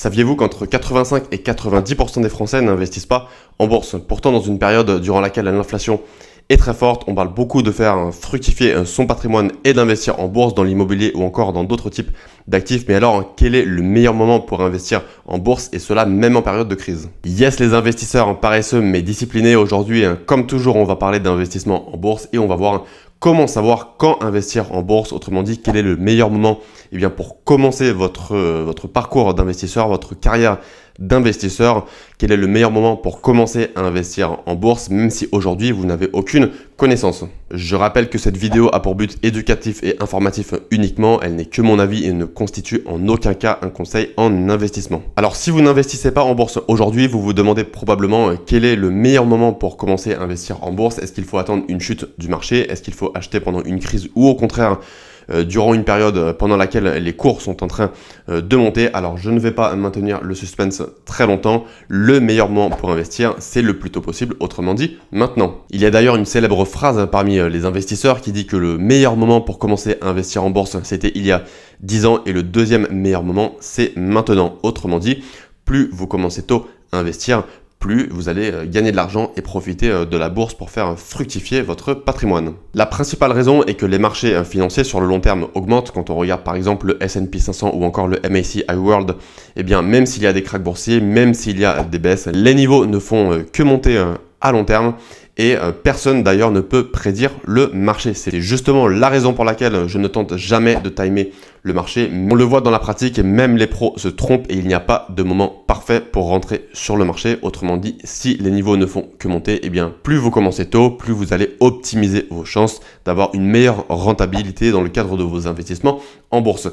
Saviez-vous qu'entre 85 et 90% des Français n'investissent pas en bourse? Pourtant, dans une période durant laquelle l'inflation est très forte, on parle beaucoup de faire fructifier son patrimoine et d'investir en bourse, dans l'immobilier ou encore dans d'autres types d'actifs. Mais alors, quel est le meilleur moment pour investir en bourse, et cela même en période de crise? Yes, les investisseurs paresseux mais disciplinés. Aujourd'hui, comme toujours, on va parler d'investissement en bourse et on va voir comment savoir quand investir en bourse. Autrement dit, quel est le meilleur moment pour commencer votre parcours d'investisseur, votre carrière d'investisseur. Quel est le meilleur moment pour commencer à investir en bourse, même si aujourd'hui vous n'avez aucune connaissance. Je rappelle que cette vidéo a pour but éducatif et informatif uniquement. Elle n'est que mon avis et ne constitue en aucun cas un conseil en investissement. Alors si vous n'investissez pas en bourse aujourd'hui, vous vous demandez probablement quel est le meilleur moment pour commencer à investir en bourse. Est-ce qu'il faut attendre une chute du marché? Est-ce qu'il faut acheter pendant une crise, ou au contraire durant une période pendant laquelle les cours sont en train de monter? Alors je ne vais pas maintenir le suspense très longtemps. Le meilleur moment pour investir, c'est le plus tôt possible, autrement dit maintenant. Il y a d'ailleurs une célèbre phrase parmi les investisseurs qui dit que le meilleur moment pour commencer à investir en bourse, c'était il y a 10 ans, et le deuxième meilleur moment, c'est maintenant. Autrement dit, plus vous commencez tôt à investir, plus vous allez gagner de l'argent et profiter de la bourse pour faire fructifier votre patrimoine. La principale raison est que les marchés financiers sur le long terme augmentent. Quand on regarde par exemple le S&P 500 ou encore le MSCI World, même s'il y a des cracks boursiers, même s'il y a des baisses, les niveaux ne font que monter à long terme. Et personne d'ailleurs ne peut prédire le marché. C'est justement la raison pour laquelle je ne tente jamais de timer le marché. On le voit dans la pratique, et même les pros se trompent, et il n'y a pas de moment parfait pour rentrer sur le marché. Autrement dit, si les niveaux ne font que monter, plus vous commencez tôt, plus vous allez optimiser vos chances d'avoir une meilleure rentabilité dans le cadre de vos investissements en bourse.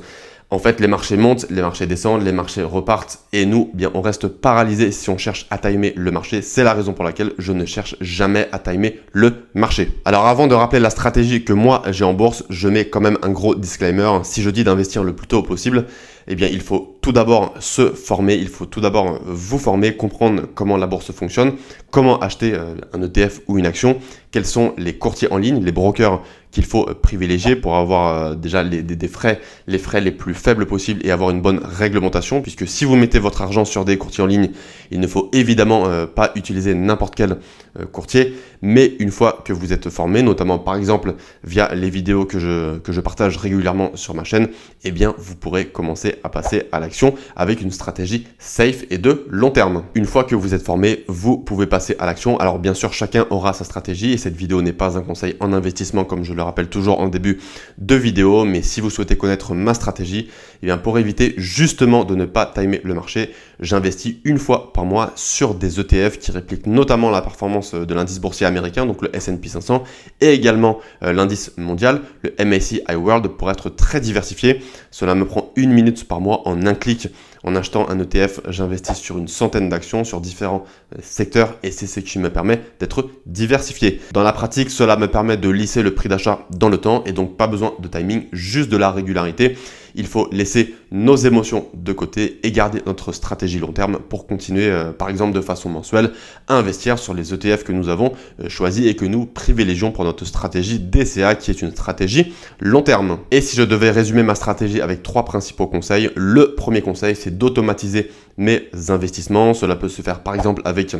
En fait, les marchés montent, les marchés descendent, les marchés repartent, et nous, on reste paralysé si on cherche à timer le marché. C'est la raison pour laquelle je ne cherche jamais à timer le marché. Alors avant de rappeler la stratégie que moi j'ai en bourse, je mets quand même un gros disclaimer. Si je dis d'investir le plus tôt possible, il faut tout d'abord se former, il faut tout d'abord vous former, comprendre comment la bourse fonctionne, comment acheter un ETF ou une action, quels sont les courtiers en ligne, les brokers qu'il faut privilégier pour avoir déjà les frais les plus faibles possibles et avoir une bonne réglementation, puisque si vous mettez votre argent sur des courtiers en ligne, il ne faut évidemment pas utiliser n'importe quel courtier. Mais une fois que vous êtes formé, notamment par exemple via les vidéos que je partage régulièrement sur ma chaîne, vous pourrez commencer à passer à l'action avec une stratégie safe et de long terme. Une fois que vous êtes formé, vous pouvez passer à l'action. Alors bien sûr, chacun aura sa stratégie, et cette vidéo n'est pas un conseil en investissement, comme je le rappelle toujours en début de vidéo. Mais si vous souhaitez connaître ma stratégie, pour éviter justement de ne pas timer le marché, j'investis une fois par mois sur des ETF qui répliquent notamment la performance de l'indice boursier américain, donc le S&P 500, et également l'indice mondial, le MSCI World, pour être très diversifié. Cela me prend 1 minute par mois. En un clic, en achetant un ETF, j'investis sur une centaine d'actions sur différents secteurs, et c'est ce qui me permet d'être diversifié. Dans la pratique, cela me permet de lisser le prix d'achat dans le temps, et donc pas besoin de timing, juste de la régularité. Il faut laisser nos émotions de côté et garder notre stratégie long terme pour continuer, par exemple de façon mensuelle, à investir sur les ETF que nous avons choisis et que nous privilégions pour notre stratégie DCA, qui est une stratégie long terme. Et si je devais résumer ma stratégie avec 3 principaux conseils, le premier conseil, c'est d'automatiser mes investissements. Cela peut se faire par exemple avec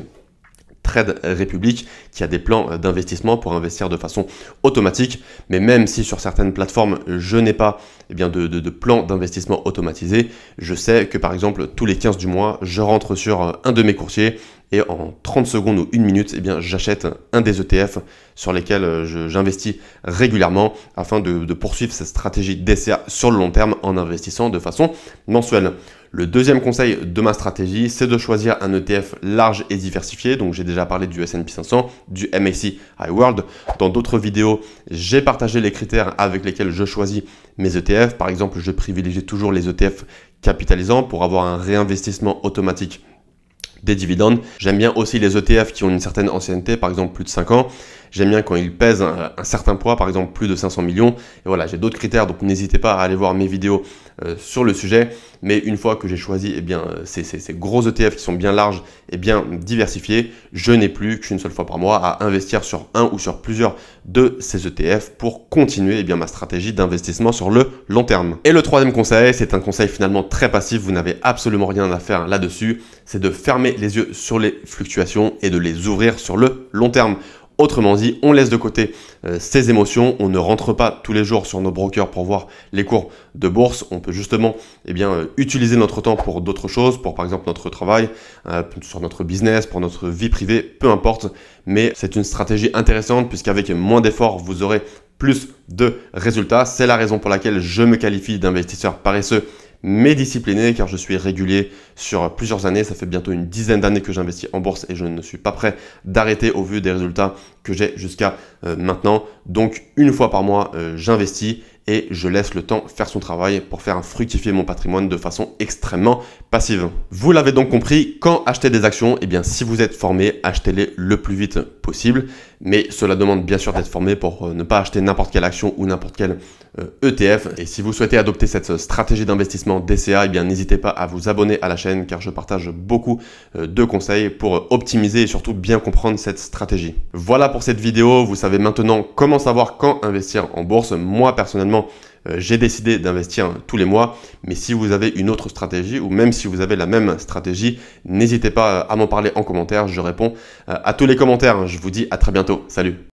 Trade Republic, qui a des plans d'investissement pour investir de façon automatique. Mais même si sur certaines plateformes je n'ai pas de plan d'investissement automatisé, je sais que par exemple tous les 15 du mois, je rentre sur un de mes courtiers, et en 30 secondes ou 1 minute, j'achète un des ETF sur lesquels j'investis régulièrement, afin de poursuivre cette stratégie DCA sur le long terme en investissant de façon mensuelle. Le deuxième conseil de ma stratégie, c'est de choisir un ETF large et diversifié. Donc j'ai déjà parlé du S&P 500, du MSCI World. Dans d'autres vidéos, j'ai partagé les critères avec lesquels je choisis mes ETF. Par exemple, je privilégie toujours les ETF capitalisants pour avoir un réinvestissement automatique des dividendes. J'aime bien aussi les ETF qui ont une certaine ancienneté, par exemple plus de 5 ans. J'aime bien quand il pèse un certain poids, par exemple plus de 500 millions. Et voilà, j'ai d'autres critères, donc n'hésitez pas à aller voir mes vidéos sur le sujet. Mais une fois que j'ai choisi ces gros ETF qui sont bien larges et bien diversifiés, je n'ai plus qu'une seule fois par mois à investir sur un ou sur plusieurs de ces ETF pour continuer ma stratégie d'investissement sur le long terme. Et le troisième conseil, c'est un conseil finalement très passif, vous n'avez absolument rien à faire là-dessus, c'est de fermer les yeux sur les fluctuations et de les ouvrir sur le long terme. Autrement dit, on laisse de côté ses émotions, on ne rentre pas tous les jours sur nos brokers pour voir les cours de bourse. On peut justement utiliser notre temps pour d'autres choses, pour par exemple notre travail, sur notre business, pour notre vie privée, peu importe. Mais c'est une stratégie intéressante puisqu'avec moins d'efforts, vous aurez plus de résultats. C'est la raison pour laquelle je me qualifie d'investisseur paresseux mais discipliné, car je suis régulier sur plusieurs années. Ça fait bientôt une dizaine d'années que j'investis en bourse et je ne suis pas prêt d'arrêter au vu des résultats que j'ai jusqu'à maintenant. Donc une fois par mois, j'investis et je laisse le temps faire son travail pour faire fructifier mon patrimoine de façon extrêmement passive. Vous l'avez donc compris, quand acheter des actions, si vous êtes formé, achetez-les le plus vite possible. Mais cela demande bien sûr d'être formé pour ne pas acheter n'importe quelle action ou n'importe quel ETF. Et si vous souhaitez adopter cette stratégie d'investissement DCA, n'hésitez pas à vous abonner à la chaîne car je partage beaucoup de conseils pour optimiser et surtout bien comprendre cette stratégie. Voilà pour cette vidéo, vous savez maintenant comment savoir quand investir en bourse. Moi personnellement, j'ai décidé d'investir tous les mois, mais si vous avez une autre stratégie ou même si vous avez la même stratégie, n'hésitez pas à m'en parler en commentaire, je réponds à tous les commentaires. Je vous dis à très bientôt, salut!